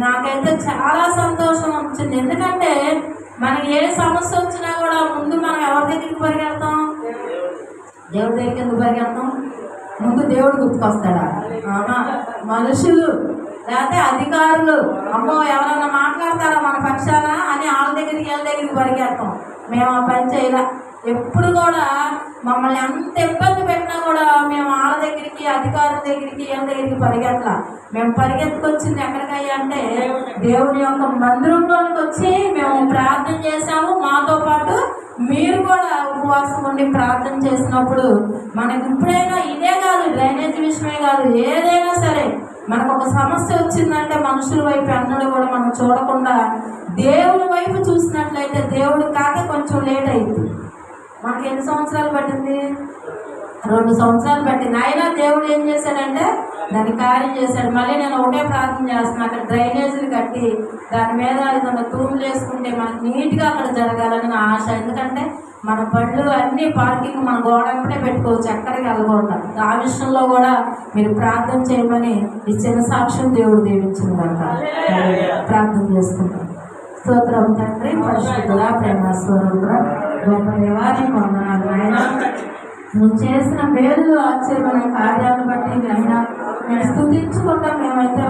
నాకైతే చాలా సంతోషం వచ్చింది. ఎందుకంటే మనకి ఏ సమస్య వచ్చినా కూడా ముందు మనం ఎవరి దగ్గరికి పరిగెడతాం? దేవుడి దగ్గరికి ఎందుకు పరిగెడతాం? ముందు దేవుడు గుర్తుకొస్తాడా? మనుషులు లేకపోతే అధికారులు, అమ్మో ఎవరన్నా మాట్లాడతారా మన పక్షాన అని వాళ్ళ దగ్గరికి వీళ్ళ దగ్గరికి పరిగెడతాం. మేము ఆ పని చేయలే. ఎప్పుడు కూడా మమ్మల్ని ఎంత ఇబ్బంది పెట్టినా కూడా మేము వాళ్ళ దగ్గరికి, అధికారుల దగ్గరికి, వీళ్ళ దగ్గరికి పరిగెత్తలా. మేము పరిగెత్తుకొచ్చింది ఎక్కడికయ్యా అంటే దేవుని యొక్క మందిరంలోనికి వచ్చి మేము ప్రార్థన చేశాము. మాతో పాటు మీరు కూడా ఉపవాసం ఉండి ప్రార్థన చేసినప్పుడు మనకి ఇప్పుడైనా ఇదే కాదు, డ్రైనేజ్ విషయమే కాదు, ఏదైనా సరే మనకు ఒక సమస్య వచ్చిందంటే మనుషుల వైపు అన్నడు కూడా మనం చూడకుండా దేవుని వైపు చూసినట్లయితే దేవుడి కాక కొంచెం లేట్ అయింది. మనకి ఎన్ని సంవత్సరాలు పట్టింది? 2 సంవత్సరాలు పట్టింది. అయినా దేవుడు ఏం చేశాడంటే దాన్ని కార్యం చేశాడు. మళ్ళీ నేను ఒకటే ప్రార్థన చేస్తున్నాను, అక్కడ డ్రైనేజీలు కట్టి దాని మీద ఏదైనా తూములు వేసుకుంటే మనకు నీట్గా అక్కడ జరగాలని నా ఆశ. ఎందుకంటే మన బళ్ళు అన్నీ పార్కింగ్ మన గోడంపడే పెట్టుకోవచ్చు, ఎక్కడికి వెళ్ళకూడదు. ఆ విషయంలో కూడా మీరు ప్రార్థన చేయమని ఈ చిన్న సాక్ష్యం దేవుడు దీవించింది కనుక ప్రార్థన చేసుకుంటాం. స్తోత్రం తండ్రి, పరిశుద్ధుడా, ప్రేమ స్వరూపుడా, గొప్ప దేవానికి వందనాలు నాయన. నువ్వు చేసిన మేలు ఆశ్చర్యమైన కార్యాలను బట్టి అయినా మేము స్తుతించుకుంటాం. మేమైతే